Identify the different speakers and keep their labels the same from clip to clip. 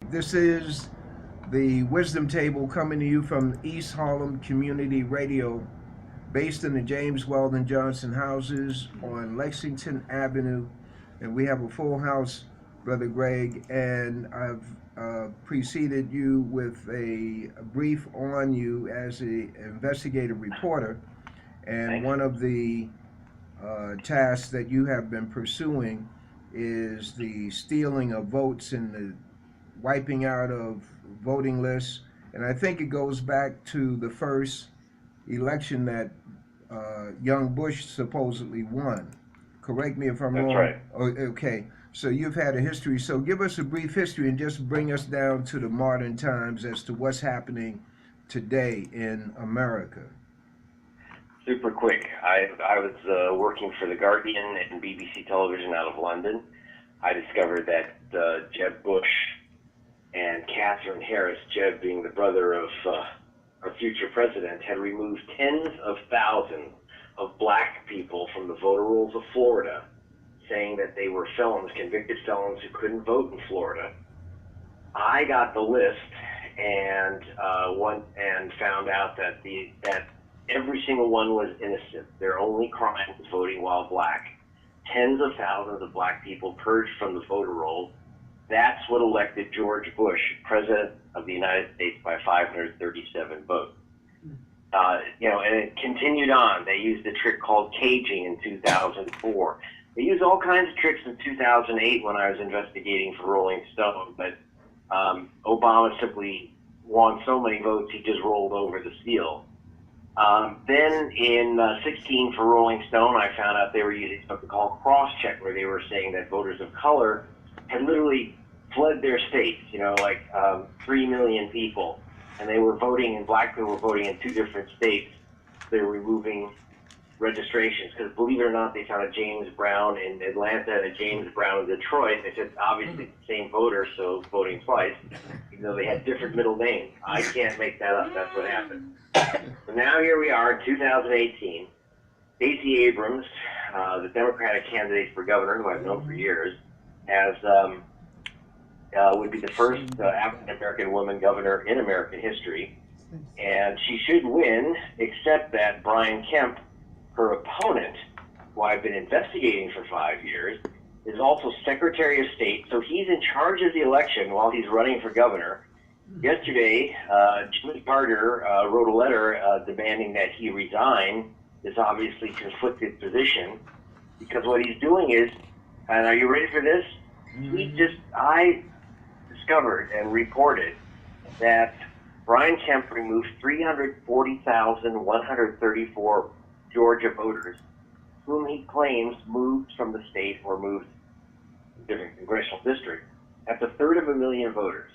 Speaker 1: This is the Wisdom Table coming to you from East Harlem Community Radio, based in the James Weldon Johnson houses on Lexington Avenue. And we have a full house, Brother Greg. And I've preceded you with a brief on you as an investigative reporter. And
Speaker 2: Thanks.
Speaker 1: one of the tasks that you have been pursuing is the stealing of votes and the wiping out of voting lists. And I think it goes back to the first election that young Bush supposedly won. Correct me if I'm
Speaker 2: That's
Speaker 1: wrong.
Speaker 2: right.
Speaker 1: Oh, okay. So you've had a history. So give us a brief history and just bring us down to the modern times as to what's happening today in America.
Speaker 2: Super quick. I was working for The Guardian and BBC Television out of London. I discovered that Jeb Bush and Catherine Harris, Jeb being the brother of our future president, had removed tens of thousands of black people from the voter rolls of Florida, saying that they were felons, convicted felons who couldn't vote in Florida. I got the list and found out that every single one was innocent. Their only crime was voting while black. Tens of thousands of black people purged from the voter rolls. That's what elected George Bush president of the United States by 537 votes. And it continued on. They used a trick called caging in 2004. They used all kinds of tricks in 2008 when I was investigating for Rolling Stone, but Obama simply won so many votes he just rolled over the seal. Then in 16 for Rolling Stone, I found out they were using something called cross-check, where they were saying that voters of color had literally fled their states, 3 million people, and they were voting, and black people were voting in two different states. They were removing registrations, because believe it or not, they found a James Brown in Atlanta and a James Brown in Detroit. They said, obviously, the same voter, so voting twice, even though they had different middle names. I can't make that up. That's what happened. So now here we are in 2018. Stacey Abrams, the Democratic candidate for governor, who I've known for years, would be the first African-American woman governor in American history. And she should win, except that Brian Kemp, her opponent, who I've been investigating for 5 years, is also Secretary of State. So he's in charge of the election while he's running for governor. Yesterday, Jimmy Carter wrote a letter demanding that he resign this obviously conflicted position, because what he's doing is, and are you ready for this? I discovered and reported that Brian Kemp removed 340,134 Georgia voters whom he claims moved from the state or moved to a different congressional district. That's 1/3 voters.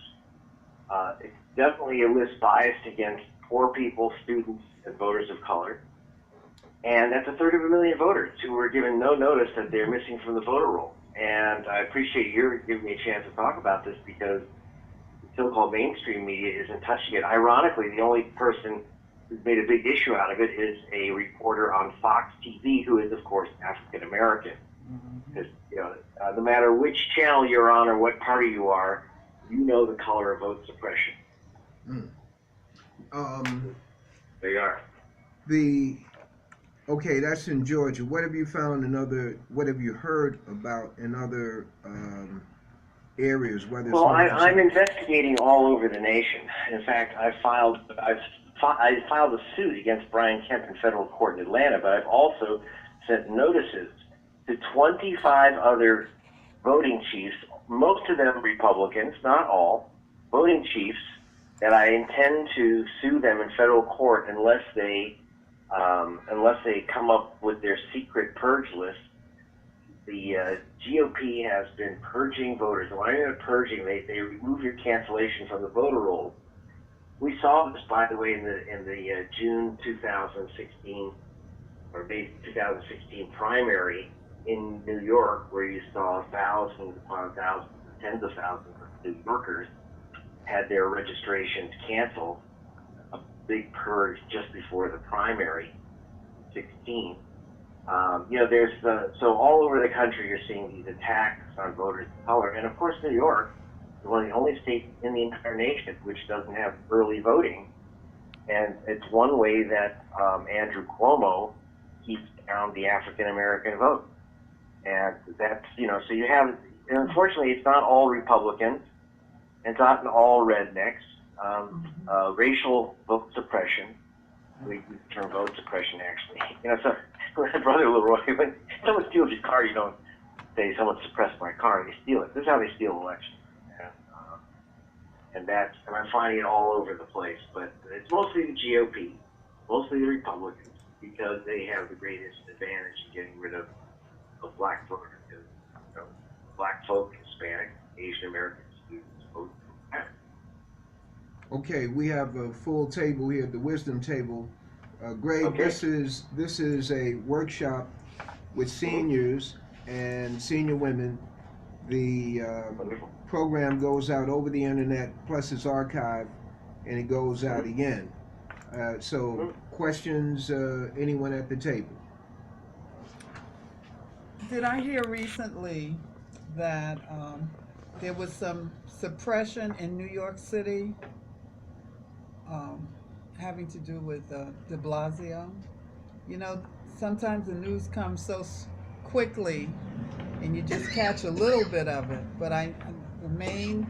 Speaker 2: It's definitely a list biased against poor people, students, and voters of color. And that's 1/3 voters who were given no notice that they're missing from the voter roll. And I appreciate you giving me a chance to talk about this, because the so-called mainstream media isn't touching it. Ironically, the only person who's made a big issue out of it is a reporter on Fox TV, who is, of course, African American. Because no matter which channel you're on or what party you are, you know the color of vote suppression. They are.
Speaker 1: Okay, that's in Georgia. What have you found in what have you heard about in other areas?
Speaker 2: I'm investigating all over the nation. In fact, I filed a suit against Brian Kemp in federal court in Atlanta, but I've also sent notices to 25 other voting chiefs, most of them Republicans, not all, voting chiefs, that I intend to sue them in federal court unless they come up with their secret purge list. The GOP has been purging voters. And when I mean purging, they remove your cancellation from the voter roll. We saw this, by the way, in the June 2016 or May 2016 primary in New York, where you saw thousands upon thousands, tens of thousands of New Yorkers had their registrations canceled. A big purge just before the primary, 16. So all over the country you're seeing these attacks on voters of color, and of course New York, one of the only states in the entire nation which doesn't have early voting. And it's one way that Andrew Cuomo keeps down the African American vote. And that's, so you have, and unfortunately, it's not all Republicans, it's not all rednecks. Racial vote suppression, we use the term vote suppression actually. So my brother Leroy, when someone steals your car, you don't say someone suppressed my car, they steal it. This is how they steal elections. And I'm finding it all over the place, but it's mostly the GOP, mostly the Republicans, because they have the greatest advantage in getting rid of black voters. Because black folk, Hispanic, Asian American students vote for them.
Speaker 1: Okay, we have a full table here, the wisdom table. Greg,
Speaker 2: Okay.
Speaker 1: this is a workshop with seniors and senior women. The
Speaker 2: Wonderful.
Speaker 1: program goes out over the internet, plus it's archived, and it goes out again. So, questions, anyone at the table?
Speaker 3: Did I hear recently that there was some suppression in New York City having to do with de Blasio? Sometimes the news comes so quickly and you just catch a little bit of it. But the main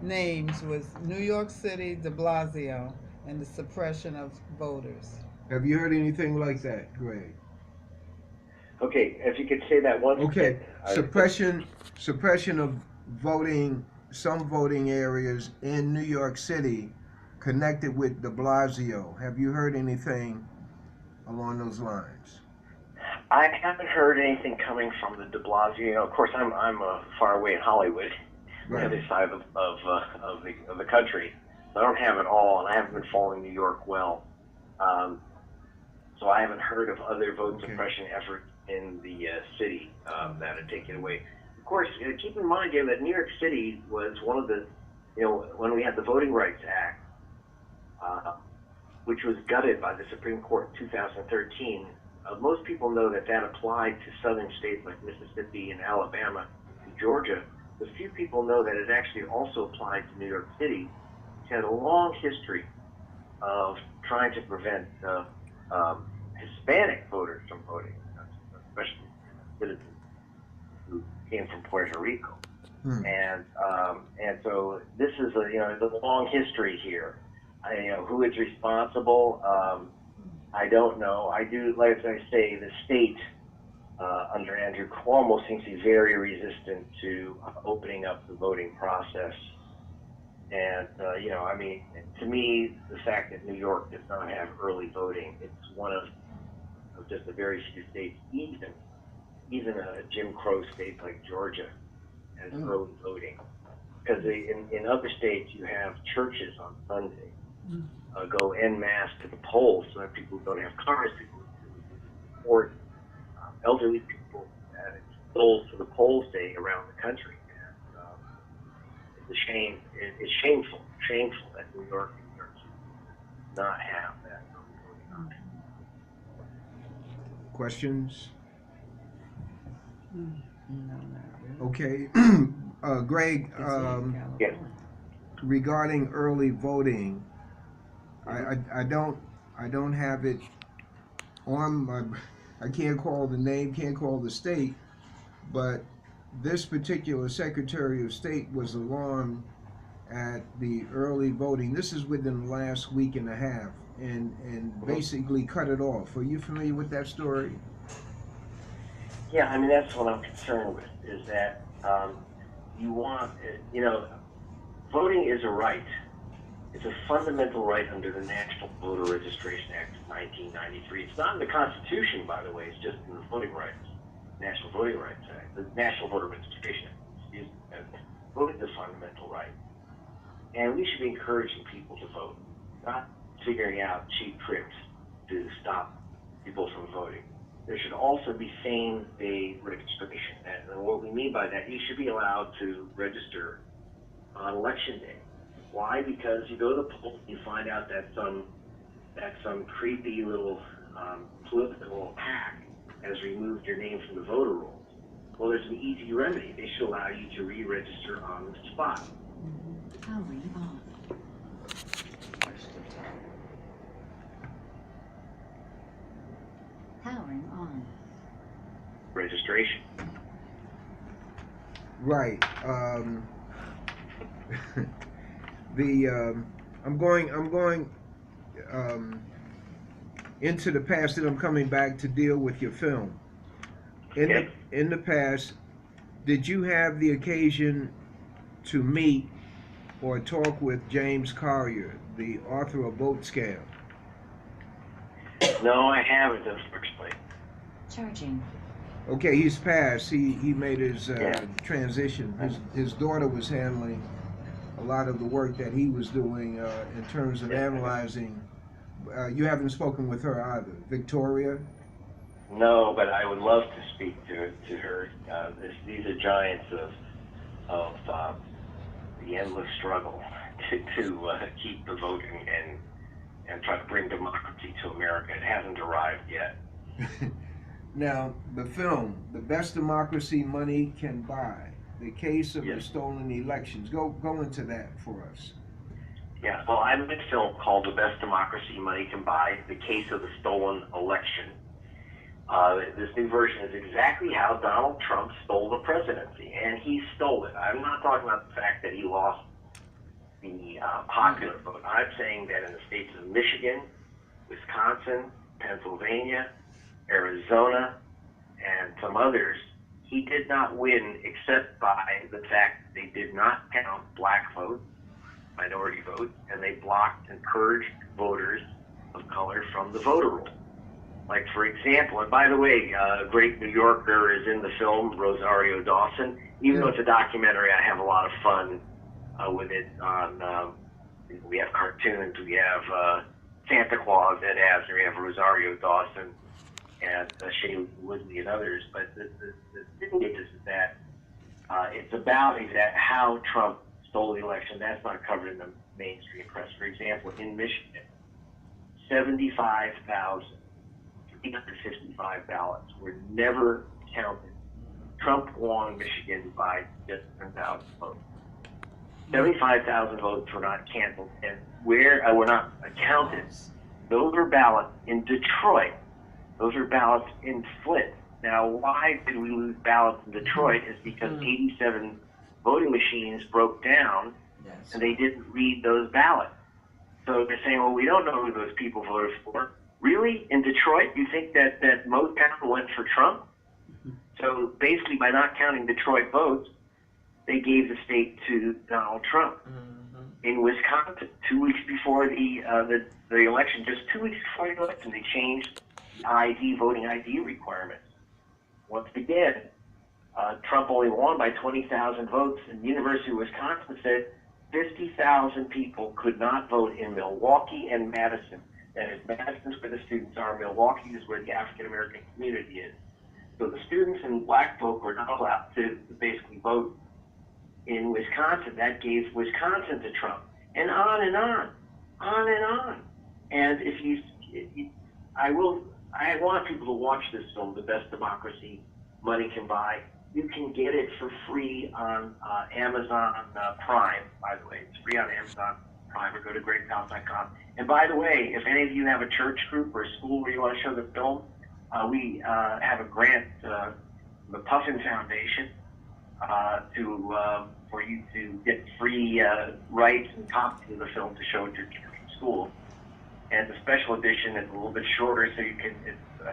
Speaker 3: names was New York City, de Blasio, and the suppression of voters.
Speaker 1: Have you heard anything like that, Greg?
Speaker 2: Okay, if you could say that once
Speaker 1: Okay,
Speaker 2: again.
Speaker 1: suppression of voting, some voting areas in New York City connected with de Blasio. Have you heard anything along those lines?
Speaker 2: I haven't heard anything coming from the de Blasio. Of course, I'm far away in Hollywood, on the other side of the country. So I don't have it all, and I haven't been following New York well. So I haven't heard of other vote suppression efforts in the city that are taken away. Of course, keep in mind, Jim, that New York City was one of the, when we had the Voting Rights Act, which was gutted by the Supreme Court in 2013. Most people know that applied to southern states like Mississippi and Alabama and Georgia, but few people know that it actually also applied to New York City, which had a long history of trying to prevent Hispanic voters from voting, especially citizens who came from Puerto Rico. And so this is a long history here. Who is responsible? I don't know. I do, like I say, the state under Andrew Cuomo seems to be very resistant to opening up the voting process. And, to me, the fact that New York does not have early voting, it's one of just a very few states, even a Jim Crow state like Georgia has early voting. Because in other states, you have churches on Sunday go en masse to the polls, so that people who don't have cars to go to, or elderly people at polls to the polls day around the country. And it's a shame. It's shameful that New York and New York City does not have that early voting option.
Speaker 1: Questions?
Speaker 3: No, not really.
Speaker 1: Okay, Greg,
Speaker 2: Yes.
Speaker 1: regarding early voting, I don't have it on my, I can't call the name, can't call the state, but this particular Secretary of State was alarmed at the early voting. This is within the last week and a half, and basically cut it off. Are you familiar with that story?
Speaker 2: Yeah, that's what I'm concerned with, is that voting is a right. It's a fundamental right under the National Voter Registration Act of 1993. It's not in the Constitution, by the way. It's just in the Voting Rights, National Voting Rights Act, the National Voter Registration Act. Excuse me. Voting is a fundamental right, and we should be encouraging people to vote, not figuring out cheap tricks to stop people from voting. There should also be same-day registration, and what we mean by that, you should be allowed to register on Election Day. Why? Because you go to the polls, you find out that some creepy little political hack has removed your name from the voter rolls. Well, there's an easy remedy. They should allow you to re-register on the spot.
Speaker 4: Powering on. Powering on.
Speaker 2: Registration.
Speaker 1: Right. I'm going into the past, and I'm coming back to deal with your film.
Speaker 2: Okay.
Speaker 1: In the past, did you have the occasion to meet or talk with James Collier, the author of Boat Scam?
Speaker 2: No, I haven't, unfortunately.
Speaker 4: Charging.
Speaker 1: Okay, he's passed. He made his
Speaker 2: Yeah.
Speaker 1: transition. His daughter was handling a lot of the work that he was doing in terms of analyzing. You haven't spoken with her either, Victoria.
Speaker 2: No, but I would love to speak to her. These are giants of the endless struggle to keep the voting and try to bring democracy to America. It hasn't arrived yet.
Speaker 1: Now, the film, The Best Democracy Money Can Buy, the case of the
Speaker 2: Yes.
Speaker 1: stolen elections. Go into that for us.
Speaker 2: Yeah, well, I made a film called The Best Democracy Money Can Buy, the case of the stolen election. This new version is exactly how Donald Trump stole the presidency, and he stole it. I'm not talking about the fact that he lost the popular vote. I'm saying that in the states of Michigan, Wisconsin, Pennsylvania, Arizona, and some others, he did not win except by the fact that they did not count black votes, minority votes, and they blocked and purged voters of color from the voter roll. Like, for example, and by the way, a great New Yorker is in the film, Rosario Dawson. Even though it's a documentary, I have a lot of fun with it. We have cartoons, we have Santa Claus, Ed Asner, we have Rosario Dawson, and Shirley Woodley and others. But the thing is that it's about how Trump stole the election. That's not covered in the mainstream press. For example, in Michigan, 75,355 ballots were never counted. Trump won Michigan by just 10,000 votes. 75,000 votes were not canceled and were not counted. Those were ballots in Detroit. Those are ballots in Flint. Now, why did we lose ballots in Detroit? Is because 87 voting machines broke down, and they didn't read those ballots. So they're saying, well, we don't know who those people voted for. Really? In Detroit, you think that Motown went for Trump? So basically, by not counting Detroit votes, they gave the state to Donald Trump. In Wisconsin, 2 weeks before the election, just 2 weeks before the election, they changed the voting ID requirements. Once again, Trump only won by 20,000 votes, and the University of Wisconsin said 50,000 people could not vote in Milwaukee and Madison. That is, Madison's where the students are, Milwaukee is where the African-American community is. So the students and black folk were not allowed to basically vote in Wisconsin. That gave Wisconsin to Trump, and on and on, on and on. And I want people to watch this film, The Best Democracy Money Can Buy. You can get it for free on Amazon Prime, by the way. It's free on Amazon Prime, or go to greatpals.com. And by the way, if any of you have a church group or a school where you want to show the film, we have a grant, the Puffin Foundation, for you to get free rights and copies of the film to show at your church school. And the special edition is a little bit shorter, so you can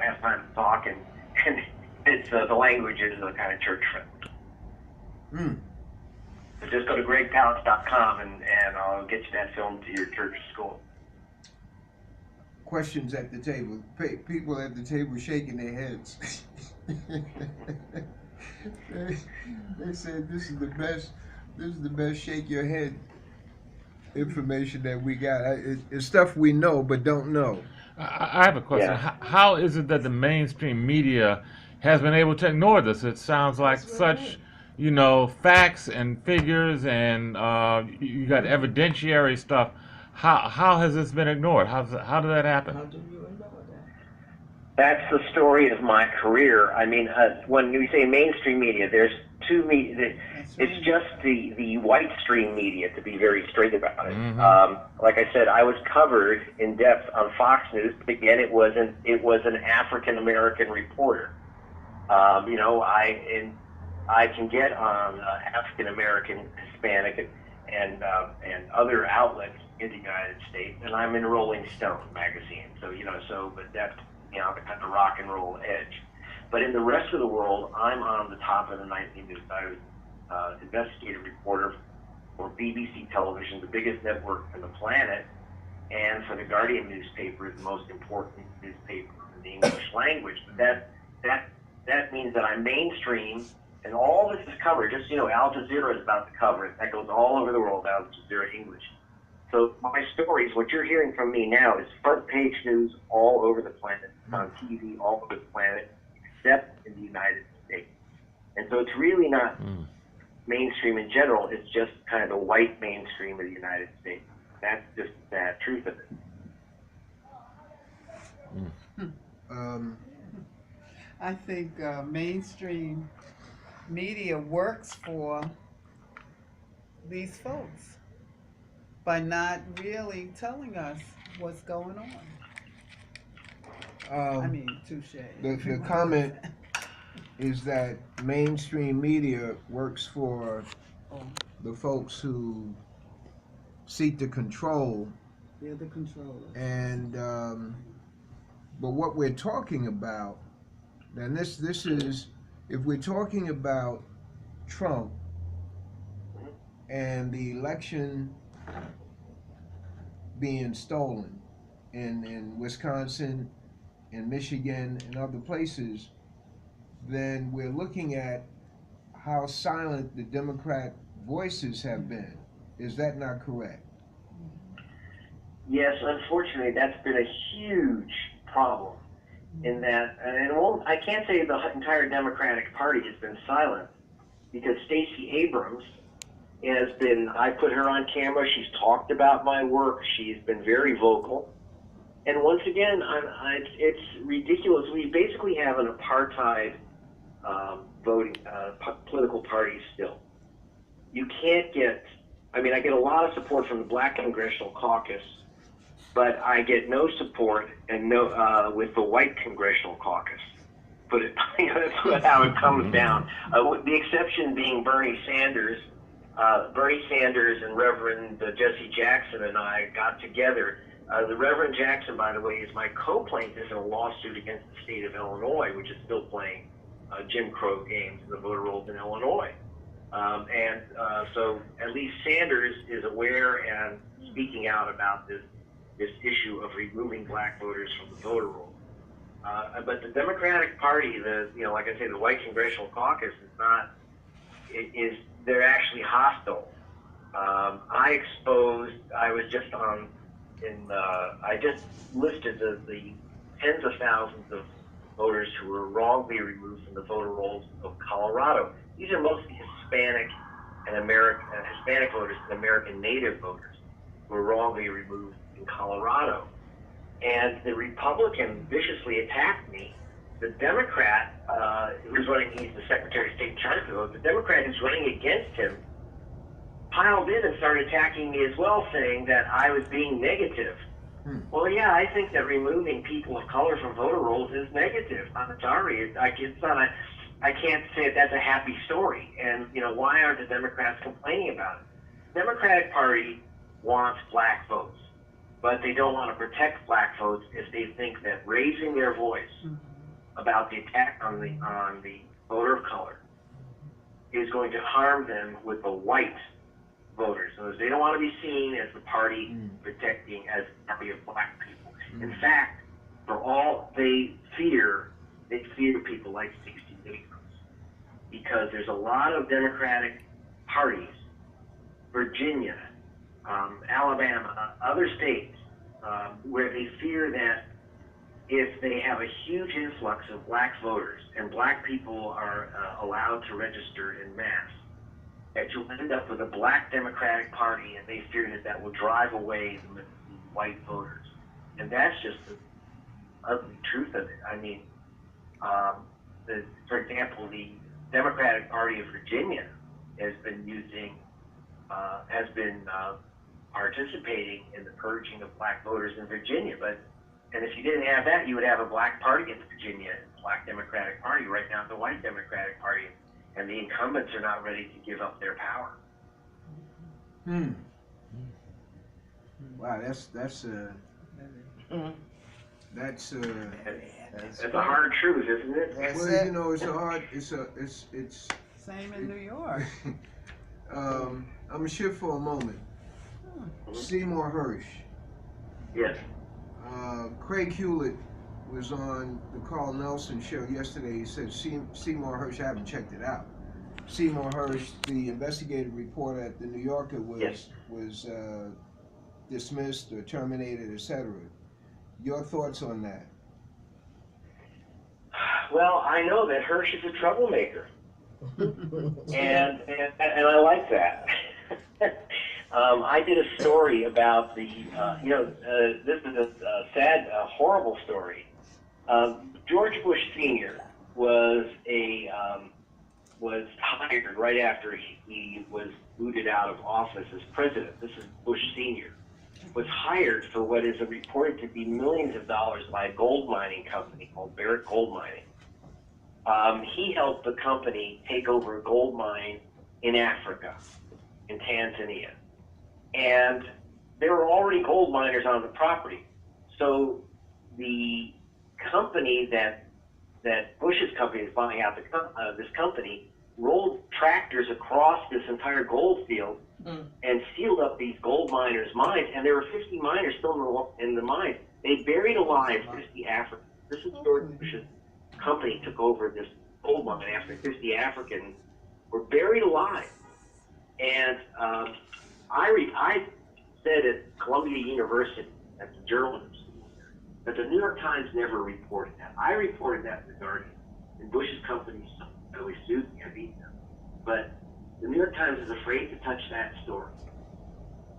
Speaker 2: have time to talk, and it's the language is kind of church friendly. So just go to greatpals.com and I'll get you that film to your church school.
Speaker 1: Questions at the table. People at the table shaking their heads. they said this is the best. This is the best shake your head information that we got. It's stuff we know but don't know.
Speaker 5: I have a question.
Speaker 2: Yeah.
Speaker 5: How is it that the mainstream media has been able to ignore this? It sounds like such, facts and figures, and you got evidentiary stuff. How has this been ignored? How did that happen?
Speaker 2: That's the story of my career. I mean, when you say mainstream media, there's two media.
Speaker 3: That's
Speaker 2: It's
Speaker 3: right.
Speaker 2: just the white stream media, to be very straight about it.
Speaker 5: Mhm.
Speaker 2: Like I said, I was covered in depth on Fox News, but again, it was an African American reporter. You know, I can get on African American, Hispanic, and other outlets in the United States, and I'm in Rolling Stone magazine. So but that's kind of rock and roll edge. But in the rest of the world, I'm on the top of the nightly news. I was investigative reporter for BBC Television, the biggest network on the planet, and for the Guardian newspaper, the most important newspaper in the English language. But that means that I'm mainstream, and all this is covered. Just Al Jazeera is about to cover it. That goes all over the world. Al Jazeera English. So my stories, what you're hearing from me now, is front page news all over the planet. It's on TV all over the planet, except in the United States. And so it's really not mainstream in general. It's just kind of the white mainstream of the United States. That's just the sad truth of it.
Speaker 3: I think mainstream media works for these folks by not really telling us what's going on. I mean, touche.
Speaker 1: The comment is that mainstream media works for
Speaker 3: Oh,
Speaker 1: the folks who seek to control,
Speaker 3: they're the controllers.
Speaker 1: and but what we're talking about, and this is, if we're talking about Trump and the election being stolen in Wisconsin, in Michigan, and other places, then we're looking at how silent the Democrat voices have been. Is that not correct?
Speaker 2: Yes, unfortunately, that's been a huge problem. In that, I can't say the entire Democratic Party has been silent, because Stacey Abrams has been. I put her on camera. She's talked about my work. She's been very vocal. And once again, it's ridiculous. We basically have an apartheid voting political party still. You can't get. I mean, I get a lot of support from the Black Congressional Caucus, but I get no support with the White Congressional Caucus. But that's how it comes down. With the exception being Bernie Sanders. Bernie Sanders and Reverend Jesse Jackson and I got together. The Reverend Jackson, by the way, is my co-plaintiff in a lawsuit against the state of Illinois, which is still playing Jim Crow games in the voter rolls in Illinois. So at least Sanders is aware and speaking out about this issue of removing black voters from the voter roll. But the Democratic Party, like I say, the White Congressional Caucus is not. They're actually hostile. I was just on. I just listed the tens of thousands of voters who were wrongly removed from the voter rolls of Colorado. These are mostly Hispanic voters and American Native voters who were wrongly removed in Colorado. And the Republican viciously attacked me. The Democrat who's running, he's the Secretary of State in charge of the vote, the Democrat who's running against him piled in and started attacking me as well, saying that I was being negative. Well, yeah, I think that removing people of color from voter rolls is negative. I'm sorry, it's not I can't say that's a happy story. And, why aren't the Democrats complaining about it? The Democratic Party wants black votes, but they don't want to protect black votes if they think that raising their voice about the attack on the voter of color is going to harm them with the white voters. So they don't want to be seen as the party protecting as the party of black people. In fact, they fear people like Stacey Abrams, because there's a lot of Democratic parties, Virginia, Alabama, other states, where they fear that if they have a huge influx of black voters and black people are allowed to register in mass, that you'll end up with a black Democratic Party, and they fear that will drive away the white voters. And that's just the ugly truth of it. I mean, for example, the Democratic Party of Virginia has been participating in the purging of black voters in Virginia. And if you didn't have that, you would have a black party in Virginia, black Democratic Party. Right now, it's a white Democratic Party, and the incumbents are not ready to give up their power.
Speaker 1: Wow, that's
Speaker 2: It's a hard truth, isn't it?
Speaker 1: well, you know, it's
Speaker 3: Same in New York.
Speaker 1: I'm gonna shift for a moment. Seymour Hersh.
Speaker 2: Yes.
Speaker 1: Craig Hewlett was on the Carl Nelson show yesterday. He said Seymour Hersh, I haven't checked it out. Seymour Hersh, the investigative reporter at the New Yorker, was dismissed or terminated, etc. Your thoughts on that?
Speaker 2: Well, I know that Hersh is a troublemaker, and I like that. I did a story about this is a sad, horrible story. George Bush Sr. was hired right after he was booted out of office as president. This is Bush Sr. was hired for what is reported to be millions of dollars by a gold mining company called Barrick Gold Mining. He helped the company take over a gold mine in Africa, in Tanzania. And there were already gold miners on the property. So the company that Bush's company is buying out this company rolled tractors across this entire gold field and sealed up these gold miners' mines. And there were 50 miners still in the mine. They buried alive 50 Africans. This is George Bush's company took over this gold mine after 50 Africans were buried alive. And I said at Columbia University, at the journalism school, that the New York Times never reported that. I reported that in the Guardian, and Bush's company really sued me. I beat them. But the New York Times is afraid to touch that story.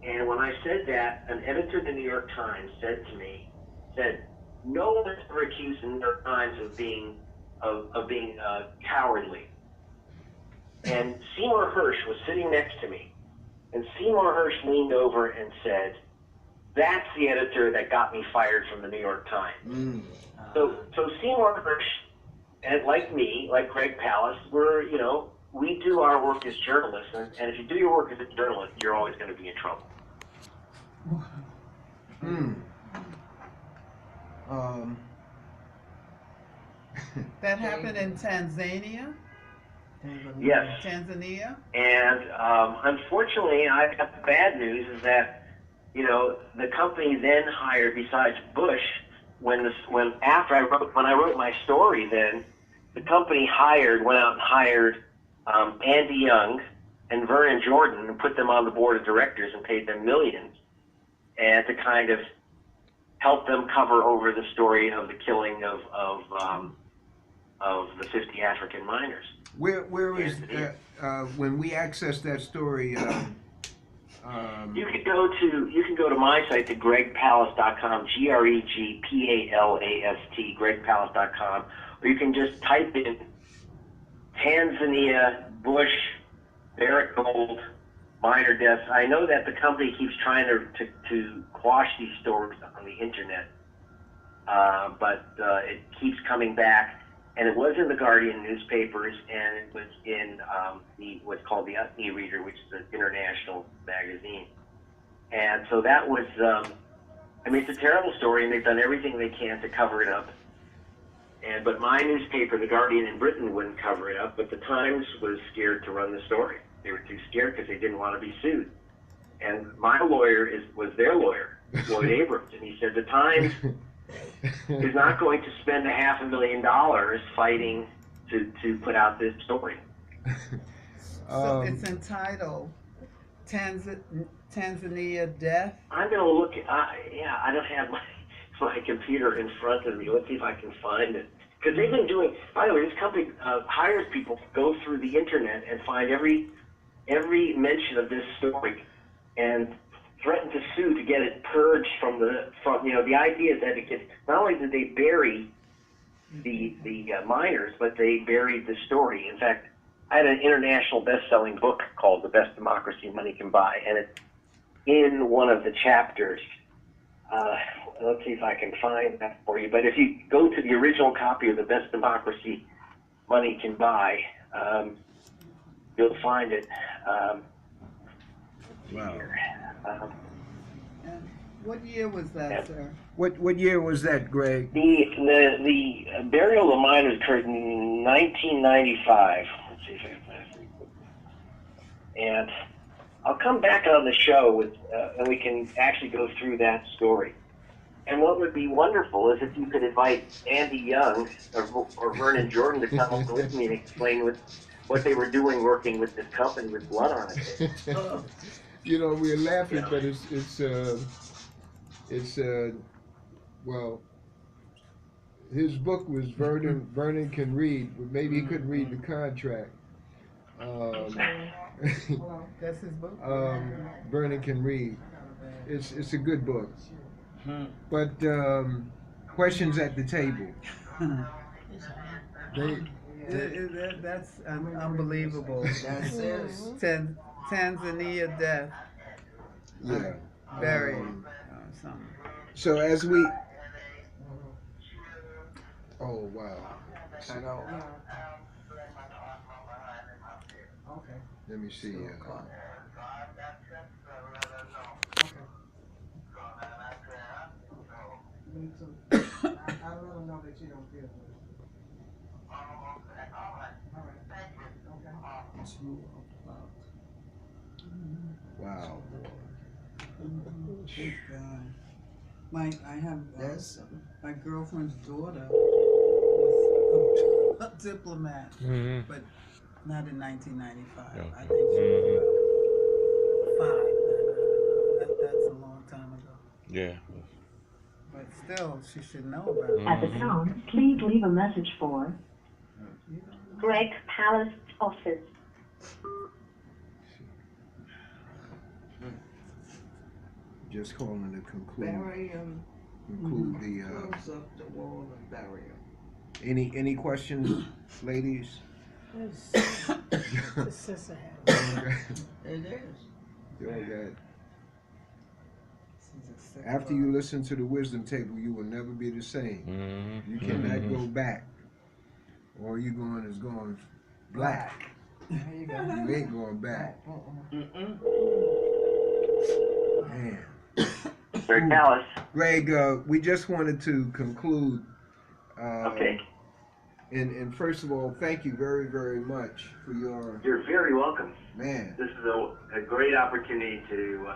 Speaker 2: And when I said that, an editor of the New York Times said to me, no one has ever accused the New York Times of being cowardly. And Seymour Hersh was sitting next to me, and Seymour Hersh leaned over and said, "That's the editor that got me fired from the New York Times." So Seymour Hersh, and like me, like Greg Palast, we do our work as journalists, and if you do your work as a journalist, you're always going to be in trouble.
Speaker 3: That happened in Tanzania?
Speaker 2: Yes.
Speaker 3: Tanzania?
Speaker 2: And unfortunately, I got the bad news is that, the company then hired, besides Bush, when I wrote my story, then the company went out and hired Andy Young and Vernon Jordan and put them on the board of directors and paid them millions, and to kind of help them cover over the story of the killing of the 50 African miners.
Speaker 1: Where is that? When we access that story,
Speaker 2: you can go to my site, to gregpalast.com, GREGPALAST, gregpalast.com, or you can just type in Tanzania, Bush, Barrick Gold, miner deaths. I know that the company keeps trying to quash these stories on the internet, but it keeps coming back. And it was in the Guardian newspapers, and it was in what's called the Utne Reader, which is an international magazine. And so that was, it's a terrible story, and they've done everything they can to cover it up. But my newspaper, the Guardian in Britain, wouldn't cover it up, but the Times was scared to run the story. They were too scared because they didn't want to be sued. And my lawyer was their lawyer, Lloyd Abrams, and he said the Times is not going to spend $500,000 fighting to put out this story.
Speaker 3: So it's entitled Tanzania Death?
Speaker 2: I'm going to look at, I don't have my computer in front of me. Let's see if I can find it. Because they've been doing, by the way, this company hires people to go through the internet and find every mention of this story and threaten to sue to get it purged from the idea is that it gets, not only did they bury the miners, but they buried the story. In fact, I had an international best-selling book called The Best Democracy Money Can Buy, and it's in one of the chapters. Let's see if I can find that for you. But if you go to the original copy of The Best Democracy Money Can Buy, you'll find it.
Speaker 1: Wow.
Speaker 3: And what year was that, sir?
Speaker 1: What year was that, Greg?
Speaker 2: The burial of the miners occurred in 1995. Let's see if I can find it. And I'll come back on the show with, and we can actually go through that story. And what would be wonderful is if you could invite Andy Young or Vernon Jordan to come up with me and explain what they were doing working with this company with blood on it.
Speaker 1: You know, we're laughing, but well, his book was Vernon Can Read, but maybe he couldn't read the contract.
Speaker 3: That's his book?
Speaker 1: Vernon Can Read. It's a good book. But questions at the table.
Speaker 3: That's unbelievable. Tanzania death.
Speaker 1: Yeah.
Speaker 3: Buried. Something.
Speaker 1: So as we. Oh wow.
Speaker 6: I know.
Speaker 1: Let me see.
Speaker 6: I let them know that you don't feel good.
Speaker 1: Wow.
Speaker 3: Good God. I have my girlfriend's daughter was a diplomat, but not in 1995. I think she was about 5. That's a long time ago.
Speaker 5: Yeah.
Speaker 3: But still, she should know about it.
Speaker 7: At the tone, please leave a message for Greg Palast office.
Speaker 1: Just calling to conclude
Speaker 6: Bury him.
Speaker 1: the.
Speaker 6: Close up the wall and bury him.
Speaker 1: Any questions, ladies?
Speaker 6: It is.
Speaker 1: You all got. After you listen to the wisdom table, you will never be the same. You cannot go back, or you going black.
Speaker 6: There you go.
Speaker 1: You ain't going back. Man.
Speaker 2: Greg Palast.
Speaker 1: Greg, we just wanted to conclude.
Speaker 2: Okay.
Speaker 1: And first of all, thank you very, very much for your.
Speaker 2: You're very welcome.
Speaker 1: Man.
Speaker 2: This is a great opportunity to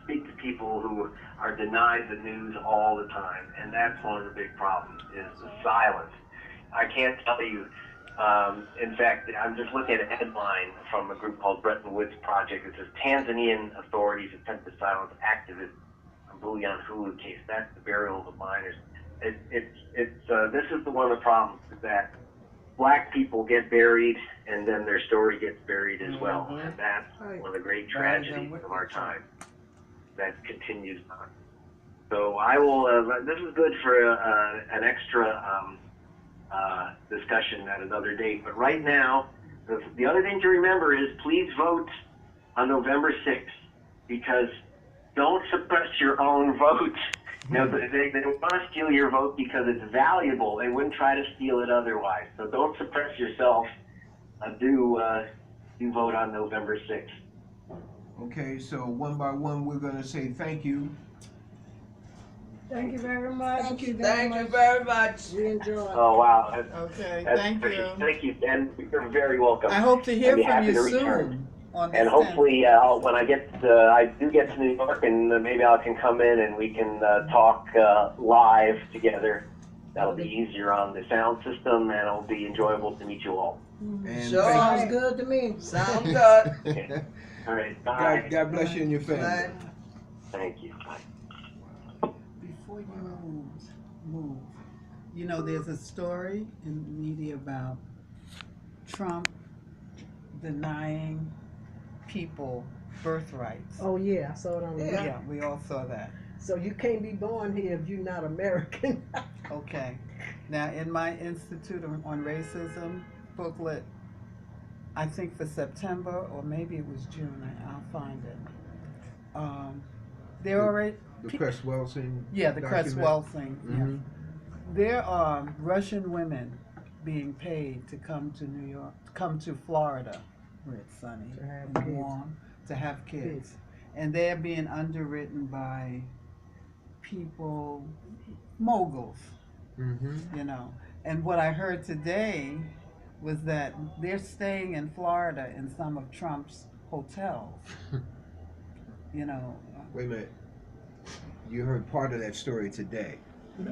Speaker 2: speak to people who are denied the news all the time, and that's one of the big problems, is the silence. I can't tell you, in fact, I'm just looking at a headline from a group called Bretton Woods Project. It says, Tanzanian authorities attempt to silence activist Bulyanhulu case. That's the burial of the miners. This is one of the problems, is that black people get buried, and then their story gets buried as well. And that's one of the great tragedies of our time that continues on. So I will, this is good for an extra discussion at another date. But right now, the other thing to remember is please vote on November 6th, because don't suppress your own vote. You know, they want to steal your vote because it's valuable. They wouldn't try to steal it otherwise. So don't suppress yourself. Do vote on November 6th.
Speaker 1: Okay, so one by one, we're going to say thank you.
Speaker 8: Thank you very much.
Speaker 6: Thank you very much. We enjoy it.
Speaker 2: Oh, wow.
Speaker 3: Okay,
Speaker 2: That's
Speaker 3: thank you.
Speaker 2: Thank you, and you're very welcome.
Speaker 3: I hope to hear
Speaker 2: I'd be
Speaker 3: from
Speaker 2: happy
Speaker 3: you
Speaker 2: to
Speaker 3: soon.
Speaker 2: return.
Speaker 3: On
Speaker 2: And
Speaker 3: this
Speaker 2: hopefully, when I do get to New York, and maybe I can come in and we can talk live together. That'll be easier on the sound system, and it'll be enjoyable to meet you all.
Speaker 1: And
Speaker 6: Sure,
Speaker 1: thank
Speaker 6: sounds good to me. Sounds good.
Speaker 2: Okay. All right. Bye.
Speaker 1: God bless you and your family.
Speaker 6: Bye.
Speaker 2: Thank you. Bye.
Speaker 3: Before you move, you know, there's a story in the media about Trump denying people birthrights.
Speaker 8: Oh yeah, I saw it on the
Speaker 6: Yeah.
Speaker 3: Yeah, we all saw that.
Speaker 8: So you can't be born here if you're not American.
Speaker 3: Okay. Now, in my Institute on Racism booklet, I think for September, or maybe it was June, I'll find it. They're already,
Speaker 1: The Cresswell thing?
Speaker 3: yeah, the
Speaker 1: document?
Speaker 3: Cresswell thing, yes.
Speaker 1: Mhm.
Speaker 3: There are Russian women being paid to come to New York, come to Florida, where it's sunny
Speaker 8: To have
Speaker 3: and
Speaker 8: kids.
Speaker 3: warm, to have kids. And they're being underwritten by people, moguls,
Speaker 1: Mhm.
Speaker 3: you know. And what I heard today was that they're staying in Florida in some of Trump's hotels, you know.
Speaker 1: Wait a minute. You heard part of that story today.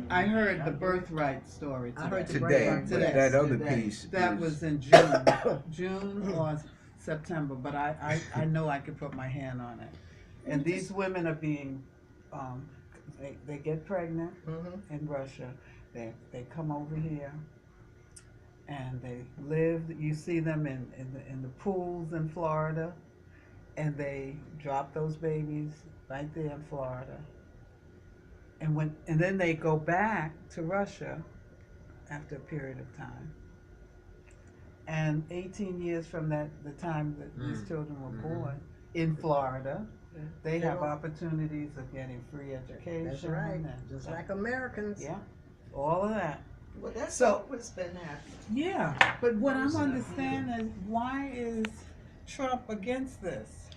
Speaker 3: I heard the birthright story today.
Speaker 8: I heard the
Speaker 1: Today,
Speaker 8: birthright
Speaker 1: but
Speaker 3: today.
Speaker 1: that other
Speaker 3: Today.
Speaker 1: piece.
Speaker 3: That
Speaker 1: is-
Speaker 3: was in June or September, but I know I could put my hand on it. And these women are being, they get pregnant in Russia. They come over here and they live. You see them in the pools in Florida, and they drop those babies right there in Florida. And then they go back to Russia after a period of time. And 18 years from the time that these children were born in Florida, they have opportunities of getting free education.
Speaker 8: That's right.
Speaker 3: and
Speaker 8: Just like Americans.
Speaker 3: yeah, all of that.
Speaker 6: Well, that's
Speaker 3: So-
Speaker 6: what's been happening.
Speaker 3: Yeah, but what I'm understanding is why is Trump against this?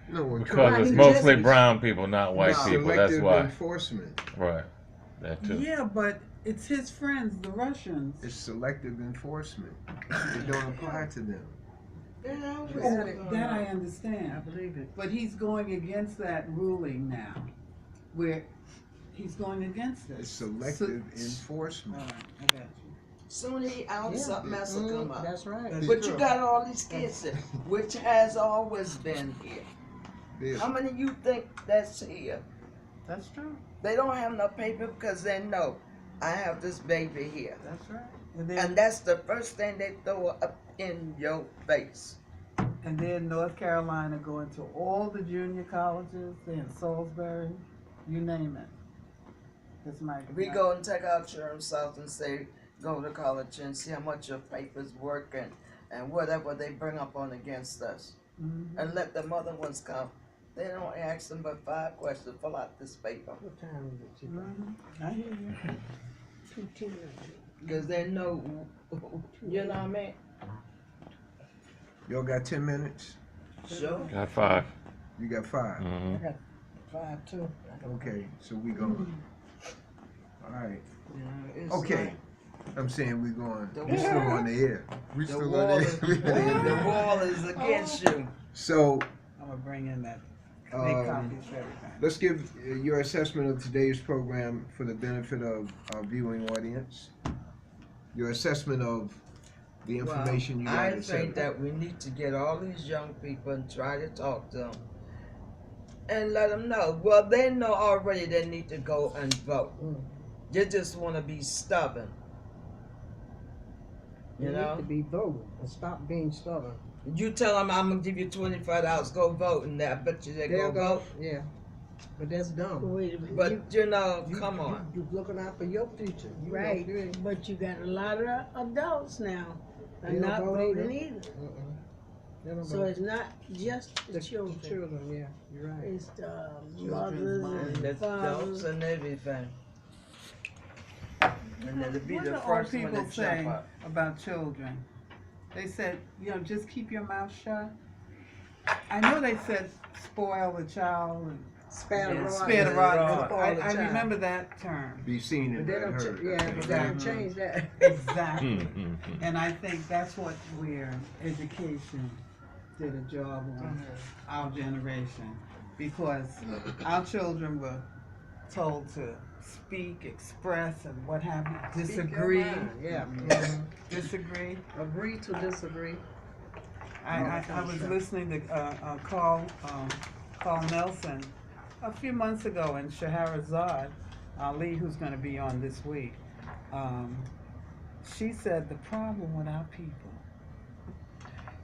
Speaker 1: No, when
Speaker 5: Because
Speaker 1: Trump-
Speaker 5: it's
Speaker 8: Right,
Speaker 5: mostly
Speaker 8: just-
Speaker 5: brown people, not white
Speaker 1: No,
Speaker 5: people. That's
Speaker 1: selective
Speaker 5: why.
Speaker 1: enforcement.
Speaker 5: Right. That too.
Speaker 3: Yeah, but it's his friends, the Russians.
Speaker 1: It's selective enforcement. It don't apply to them.
Speaker 6: Yeah,
Speaker 3: Oh,
Speaker 6: we-
Speaker 3: that I
Speaker 8: I
Speaker 3: understand.
Speaker 8: believe it.
Speaker 3: But he's going against that ruling now, where he's going against it.
Speaker 1: It's selective
Speaker 3: So-
Speaker 1: enforcement.
Speaker 3: All right, I got you.
Speaker 6: soon he out, something else will come up.
Speaker 8: That's right.
Speaker 3: That's
Speaker 6: But
Speaker 3: true.
Speaker 6: you got all these kids, that- which has always been here.
Speaker 1: There's-
Speaker 6: How many you think that's here?
Speaker 3: That's true.
Speaker 6: They don't have no paper because they know I have this baby here.
Speaker 3: That's right. And then,
Speaker 6: And that's the first thing they throw up in your face.
Speaker 3: and then North Carolina going to all the junior colleges, in Salisbury, you name it. It's my.
Speaker 6: We go and take our children south and say, go to college and see how much your paper's working and whatever they bring up on against us.
Speaker 3: Mhm.
Speaker 6: And let the other ones come. They don't ask them but 5 questions, fill out this paper.
Speaker 8: What time is it?
Speaker 3: Mhm. I hear you.
Speaker 8: 2:10.
Speaker 6: Because they know, you know what I mean?
Speaker 1: Y'all got 10 minutes?
Speaker 6: Sure.
Speaker 5: Got 5.
Speaker 1: You got 5.
Speaker 5: Mm-hmm.
Speaker 8: I got 5 too.
Speaker 1: Okay, so we going. All right.
Speaker 6: Yeah, it's
Speaker 1: Okay.
Speaker 6: like
Speaker 1: I'm saying we going.
Speaker 6: The
Speaker 1: We still on the air. We
Speaker 6: the
Speaker 1: still
Speaker 6: wall,
Speaker 1: on
Speaker 6: is,
Speaker 1: the air.
Speaker 6: the wall is against you.
Speaker 1: So
Speaker 3: I'm gonna bring in that. Make
Speaker 1: Um,
Speaker 3: copies for everything.
Speaker 1: let's give your assessment of today's program for the benefit of our viewing audience. Your assessment of the information you got
Speaker 6: I
Speaker 1: to
Speaker 6: think that we need to get all these young people and try to talk to them and let them know. Well, they know already they need to go and vote. They just want to be stubborn. You
Speaker 8: You
Speaker 6: know?
Speaker 8: need to be voting and stop being stubborn.
Speaker 6: You tell them I'm gonna give you $25, go vote, and I bet you they
Speaker 8: They'll
Speaker 6: go vote.
Speaker 8: Yeah. But that's dumb.
Speaker 6: But you know, come on.
Speaker 8: You're looking out for your future. You know,
Speaker 9: Right,
Speaker 8: you ain't-
Speaker 9: but you got a lot of adults now are
Speaker 8: They don't
Speaker 9: not
Speaker 8: vote
Speaker 9: voting
Speaker 8: either.
Speaker 9: either.
Speaker 8: They don't
Speaker 9: So
Speaker 8: vote.
Speaker 9: it's not just the children,
Speaker 8: Children, yeah, you're right.
Speaker 9: it's the
Speaker 3: Children's
Speaker 9: mothers
Speaker 3: minds.
Speaker 9: and
Speaker 6: The adults
Speaker 9: fathers.
Speaker 6: and everything. And then to be
Speaker 3: What
Speaker 6: the
Speaker 3: do old
Speaker 6: first one
Speaker 3: people
Speaker 6: to
Speaker 3: say
Speaker 6: jump up.
Speaker 3: about children? They said, just keep your mouth shut. I know they said spoil the child and
Speaker 8: Spare the
Speaker 6: Yeah,
Speaker 8: rod.
Speaker 3: spare the rod.
Speaker 8: Spoil the
Speaker 3: I
Speaker 8: child.
Speaker 3: remember that term.
Speaker 1: Be seen
Speaker 8: But
Speaker 1: and
Speaker 8: they
Speaker 1: not
Speaker 8: don't,
Speaker 1: heard.
Speaker 8: yeah, but they
Speaker 3: Exactly.
Speaker 8: don't change that.
Speaker 3: Exactly.
Speaker 5: Mm-hmm.
Speaker 3: And I think that's where education did a job on our generation, because our children were told to speak, express, and what have you, disagree,
Speaker 8: Yeah.
Speaker 3: disagree.
Speaker 8: Agree to disagree.
Speaker 3: I was listening to Carl Nelson a few months ago, and Shahrazad Ali, who's going to be on this week. She said the problem with our people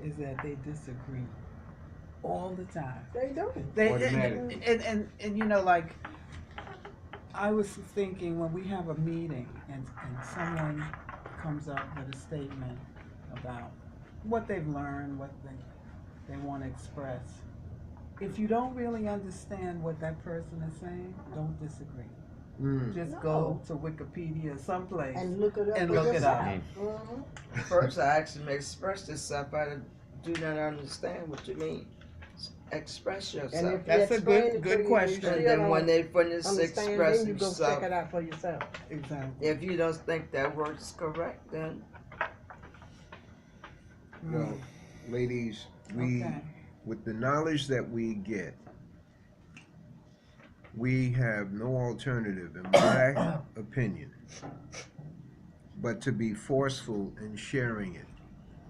Speaker 3: is that they disagree all the time.
Speaker 8: They don't.
Speaker 3: They
Speaker 1: Automatic.
Speaker 3: and like I was thinking, when we have a meeting and someone comes up with a statement about what they've learned, what they want to express. If you don't really understand what that person is saying, don't disagree. Just go to Wikipedia someplace
Speaker 9: And look it up.
Speaker 3: and
Speaker 9: for
Speaker 3: look it up.
Speaker 9: yourself. Mhm.
Speaker 6: First, I asked him to express yourself. I do not understand what you mean. Express
Speaker 9: And
Speaker 6: yourself.
Speaker 9: if
Speaker 3: That's
Speaker 9: you
Speaker 3: a
Speaker 9: explain
Speaker 3: good-
Speaker 9: it to
Speaker 3: good
Speaker 9: you,
Speaker 3: question.
Speaker 9: you
Speaker 6: And
Speaker 9: still
Speaker 6: then
Speaker 9: don't
Speaker 6: when they finish
Speaker 9: understand,
Speaker 6: express
Speaker 9: then you go
Speaker 6: yourself,
Speaker 9: check it out for yourself.
Speaker 3: Exactly.
Speaker 6: if you don't think that word's correct, then
Speaker 1: Well, ladies, we,
Speaker 3: Okay.
Speaker 1: with the knowledge that we get, we have no alternative, in my opinion, but to be forceful in sharing it.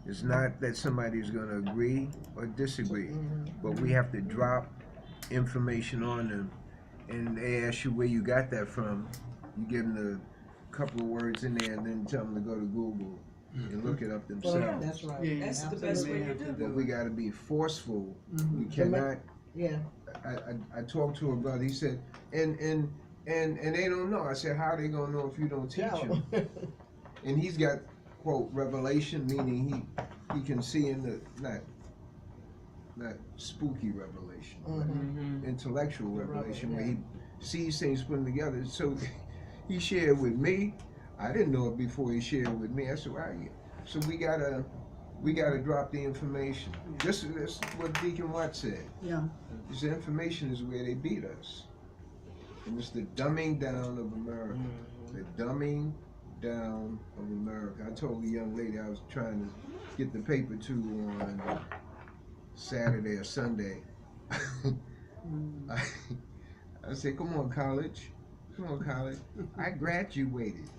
Speaker 1: It's not that somebody's going to agree or disagree, but we have to drop information on them, and they ask you where you got that from. You give them a couple of words in there, and then tell them to go to Google and look it up themselves.
Speaker 9: That's right.
Speaker 3: Yeah,
Speaker 6: that's the best way to do
Speaker 1: But we got to be forceful.
Speaker 3: Mhm.
Speaker 1: We cannot.
Speaker 9: Yeah.
Speaker 1: I talked to a brother. He said, and they don't know. I said, how they gonna know if you don't teach them? And he's got quote revelation, meaning he can see in the not spooky revelation, but intellectual revelation, where he sees things put together. So he shared with me. I didn't know it before he shared with me. I said, well, so we gotta drop the information. This is what Deacon Watt said.
Speaker 3: Yeah.
Speaker 1: This information is where they beat us. And it's the dumbing down of America. The dumbing down of America. I told the young lady I was trying to get the paper to on Saturday or Sunday. I said, come on, college. I graduated.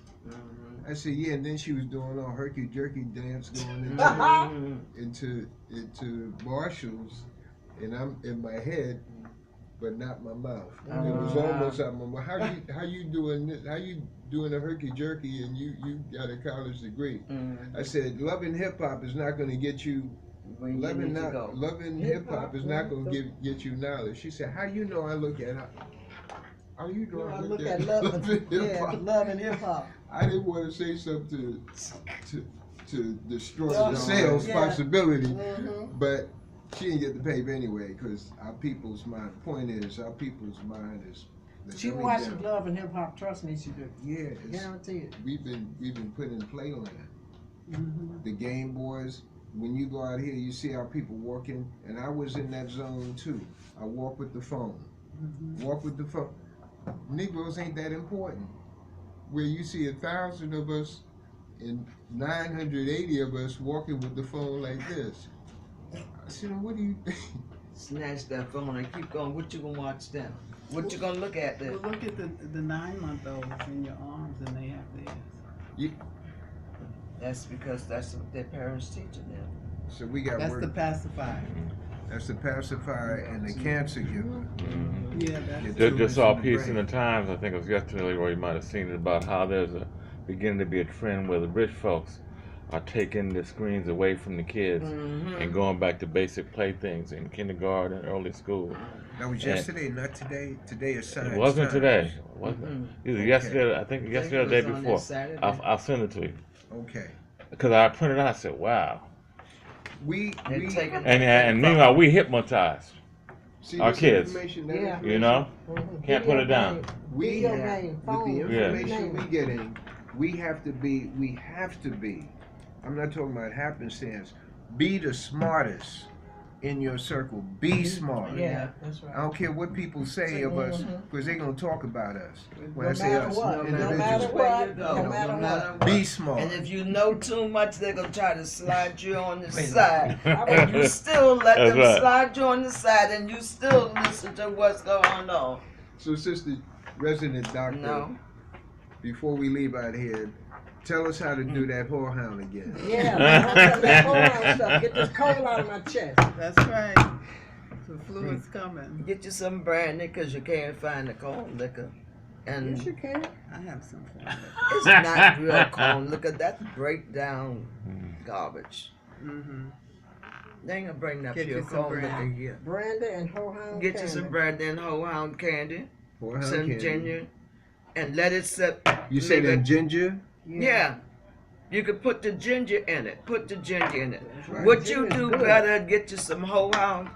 Speaker 1: I said, yeah, and then she was doing all herky-jerky dance going into Marshall's, and I'm in my head, but not my mouth. It was almost out my mouth. How you doing this? How you doing a herky-jerky and you got a college degree? I said, loving hip-hop is not going to get you, loving hip-hop is not going to get you knowledge. She said, how you know I look at how you know I look at
Speaker 9: love and hip hop.
Speaker 1: I didn't want to say something to destroy the sales possibility, but she didn't get the paper anyway because our people's mind. Point is, our people's mind is.
Speaker 9: She watches Love and Hip Hop. Trust me, she do.
Speaker 1: Yeah,
Speaker 9: Guaranteed.
Speaker 1: we've been put in Playland. The Game Boys. When you go out here, you see our people walking, and I was in that zone too. I walk with the phone. Walk with the phone. Negroes ain't that important. Where you see 1,000 of us and 980 of us walking with the phone like this. I said, what do you think?
Speaker 6: snatch that phone and keep going. What you gonna watch then? What you gonna look at then?
Speaker 3: Well, look at the 9-month-olds in your arms, and they have theirs.
Speaker 6: That's because that's what their parents teaching them.
Speaker 1: So we got
Speaker 3: That's
Speaker 1: work.
Speaker 3: the pacifier.
Speaker 1: That's the pacifier and the cancer giver.
Speaker 3: Yeah, that's
Speaker 5: Just saw a piece in the Times, I think it was yesterday, Leroy, you might have seen it, about how there's beginning to be a trend where the rich folks are taking the screens away from the kids and going back to basic playthings in kindergarten, early school.
Speaker 1: That was yesterday, not today. Today is science.
Speaker 5: It wasn't
Speaker 1: time.
Speaker 5: today. It wasn't. Either yesterday, I think yesterday or the day before. I'll send it to you.
Speaker 1: Okay.
Speaker 5: Because I printed it out, I said, wow.
Speaker 6: taking-
Speaker 5: And meanwhile, we hypnotized
Speaker 1: See,
Speaker 5: our
Speaker 1: this
Speaker 5: kids.
Speaker 1: information, that
Speaker 9: Yeah.
Speaker 1: information,
Speaker 5: You know? Can't put it down.
Speaker 1: We
Speaker 9: Video
Speaker 1: have,
Speaker 9: game,
Speaker 1: with
Speaker 9: phone,
Speaker 1: the
Speaker 5: Yeah.
Speaker 1: information we getting, we have to be, I'm not talking about happenstance, be the smartest in your circle. Be smart.
Speaker 9: Yeah, that's right.
Speaker 1: I don't care what people say of us, because they're going to talk about us. When I
Speaker 9: No
Speaker 1: say
Speaker 9: matter
Speaker 1: us,
Speaker 9: what, no
Speaker 1: individuals.
Speaker 9: matter what,
Speaker 6: No
Speaker 9: no matter what.
Speaker 1: Be smart.
Speaker 6: And if you know too much, they're gonna try to slide you on the side, and you still let
Speaker 5: That's
Speaker 6: them
Speaker 5: right.
Speaker 6: slide you on the side, and you still listen to what's going on.
Speaker 1: So, Sister Resident Doctor,
Speaker 6: No.
Speaker 1: before we leave out here, tell us how to do that whorehound again.
Speaker 9: Yeah, that whole lot of stuff. Get this cold out of my chest.
Speaker 3: That's right. The fluid's coming.
Speaker 6: Get you some brandy, cause you can't find the corn liquor, and
Speaker 9: Yes, you can.
Speaker 3: I have some for you.
Speaker 6: it's not real corn liquor. That's breakdown garbage. They ain't gonna bring that
Speaker 3: Get
Speaker 6: pure
Speaker 3: you some
Speaker 6: corn liquor
Speaker 3: brandy.
Speaker 6: here.
Speaker 9: Brandy and whole hound
Speaker 6: Get
Speaker 9: candy.
Speaker 6: you some brandy and whole hound candy,
Speaker 1: Whorehound
Speaker 6: some
Speaker 1: candy.
Speaker 6: ginger, and let it sit.
Speaker 1: You say
Speaker 6: leave
Speaker 1: that
Speaker 6: it-
Speaker 1: ginger?
Speaker 6: Yeah. You could put the ginger in it. Put the ginger in it.
Speaker 1: Right.
Speaker 6: What you
Speaker 9: Ginger's
Speaker 6: do
Speaker 9: good.
Speaker 6: better, get you some whole hound,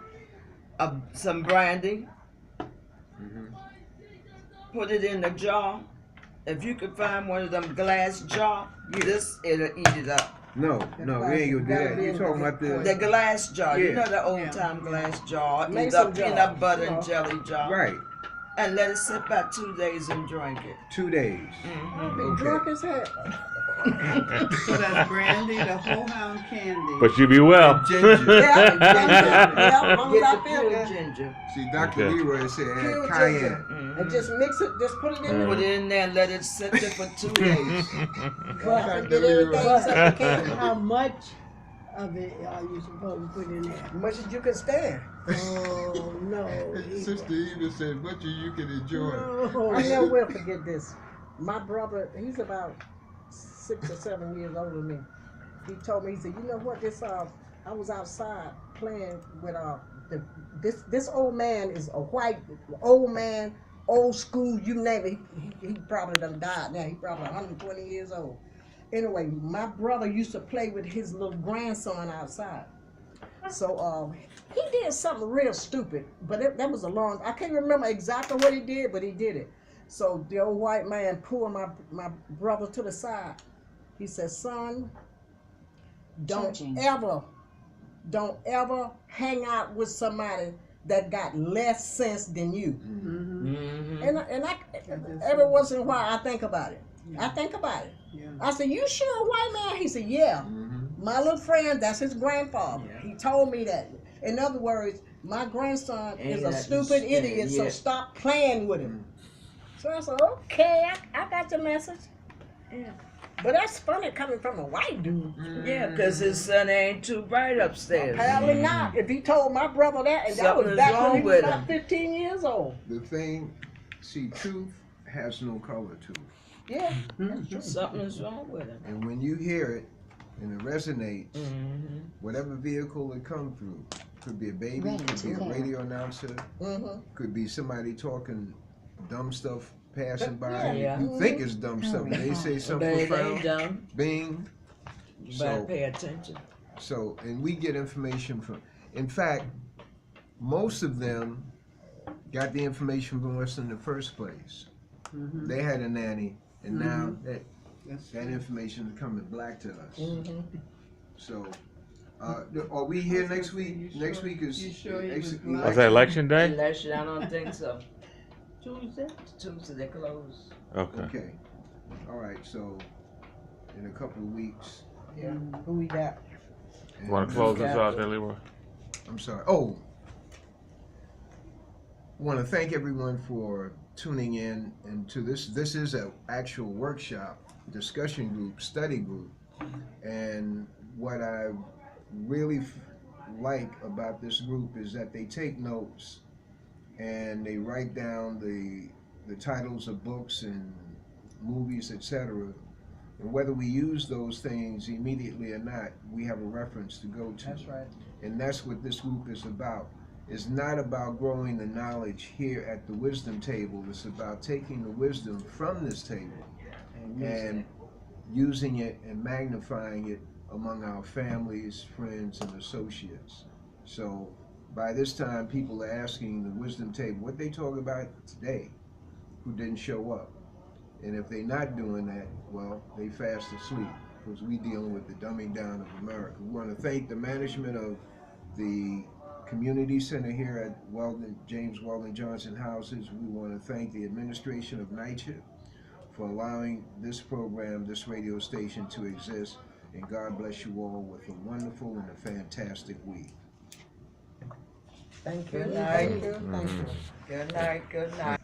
Speaker 6: some brandy,
Speaker 1: Mhm.
Speaker 6: put it in a jar. If you could find one of them glass jar, it'll eat it up.
Speaker 1: No, no, we ain't gonna do that. You talking about
Speaker 6: The glass jar, you
Speaker 1: Yeah.
Speaker 6: know the old time glass jar,
Speaker 9: Mason
Speaker 6: either
Speaker 9: jar,
Speaker 6: peanut butter
Speaker 9: you know.
Speaker 6: and jelly jar.
Speaker 1: right?
Speaker 6: And let it sit about 2 days and drink it.
Speaker 1: 2 days.
Speaker 9: I'll be
Speaker 1: Okay.
Speaker 9: drunk as hell.
Speaker 3: So that's brandy, the whole hound candy.
Speaker 5: But you be well.
Speaker 1: Ginger.
Speaker 9: Yeah, as long as
Speaker 6: Get
Speaker 9: I
Speaker 6: the
Speaker 9: feel
Speaker 6: pure
Speaker 9: good.
Speaker 6: ginger.
Speaker 1: See, Dr.
Speaker 5: Okay.
Speaker 1: Leroy said
Speaker 9: Pure
Speaker 1: add cayenne.
Speaker 9: ginger. And just mix it, just put it in there.
Speaker 6: Put it in there and let it sit there for 2 days.
Speaker 9: But,
Speaker 8: Get everything
Speaker 9: but
Speaker 8: except the candy. How much of it are you supposed to put in there?
Speaker 9: much as you can stand.
Speaker 8: Oh, no.
Speaker 1: Sister Edith said, much as you can enjoy.
Speaker 8: No.
Speaker 9: I never will forget this. My brother, he's about 6 or 7 years older than me. He told me, he said, you know what, I was outside playing with this old man is a white old man, old school, you name it. He probably done died now. He probably 120 years old. Anyway, my brother used to play with his little grandson outside. So he did something real stupid, but that was I can't remember exactly what he did, but he did it. So the old white man pulled my brother to the side. He said, son, don't
Speaker 4: Charging.
Speaker 9: ever hang out with somebody that got less sense than you.
Speaker 6: Mm-hmm.
Speaker 9: And I every once in a while I think about it. I think about it.
Speaker 3: Yeah.
Speaker 9: I said, you sure a white man? He said, yeah.
Speaker 1: Mm-hmm.
Speaker 9: My little friend, that's his grandfather.
Speaker 6: Yeah.
Speaker 9: He told me that. In other words, my grandson
Speaker 6: Ain't
Speaker 9: is a
Speaker 6: that
Speaker 9: stupid
Speaker 6: the
Speaker 9: idiot, so
Speaker 6: yeah.
Speaker 9: stop playing with him. So I said, okay, I got your message. Yeah. But that's funny coming from a white dude.
Speaker 6: Yeah, because his son ain't too bright upstairs.
Speaker 9: Apparently not. If he told my brother that, and that
Speaker 6: Something
Speaker 9: was
Speaker 6: is
Speaker 9: back
Speaker 6: wrong
Speaker 9: when he was
Speaker 6: with
Speaker 9: about
Speaker 6: him.
Speaker 9: 15 years old.
Speaker 1: The thing, see, truth has no color to it.
Speaker 9: Yeah.
Speaker 6: Something's wrong with him.
Speaker 1: And when you hear it and it resonates,
Speaker 6: Mm-hmm.
Speaker 1: whatever vehicle it come through, could be a baby, could be a radio announcer,
Speaker 9: Mm-hmm.
Speaker 1: could be somebody talking dumb stuff passing by.
Speaker 6: Yeah.
Speaker 1: You think it's dumb stuff, but they say
Speaker 6: But
Speaker 1: something
Speaker 6: it ain't
Speaker 1: profound.
Speaker 6: dumb.
Speaker 1: Bing.
Speaker 6: You better
Speaker 1: So,
Speaker 6: pay attention.
Speaker 1: and we get information from, in fact, most of them got the information from us in the first place.
Speaker 3: Mhm.
Speaker 1: They had a nanny, and now
Speaker 3: That's
Speaker 1: that information is coming back to us.
Speaker 9: Mm-hmm.
Speaker 1: So, are we here next week? Next week is
Speaker 3: You sure he was
Speaker 1: election.
Speaker 3: black?
Speaker 5: Was that election day?
Speaker 6: Election, I don't think so. Tuesday they close.
Speaker 5: Okay.
Speaker 1: Okay. All right. So, in a couple of weeks.
Speaker 9: Yeah. Who we got?
Speaker 1: and-
Speaker 5: Want to close this out there, Leroy?
Speaker 1: I'm sorry. Oh, want to thank everyone for tuning in and to this. This is an actual workshop, discussion group, study group, and what I really like about this group is that they take notes and they write down the titles of books and movies, etc. And whether we use those things immediately or not, we have a reference to go to.
Speaker 9: That's right.
Speaker 1: And that's what this group is about. It's not about growing the knowledge here at the wisdom table. It's about taking the wisdom from this table and using it and magnifying it among our families, friends, and associates. So by this time, people are asking the wisdom table what they talk about today, who didn't show up. And if they're not doing that, well, they fast asleep, because we dealing with the dumbing down of America. We want to thank the management of the community center here at James Weldon Johnson Houses. We want to thank the administration of NYCHA for allowing this program, this radio station to exist. And God bless you all with a wonderful and a fantastic week.
Speaker 9: Thank you.
Speaker 6: Good night.
Speaker 9: Thank you. Thank you.
Speaker 6: Good night, good night.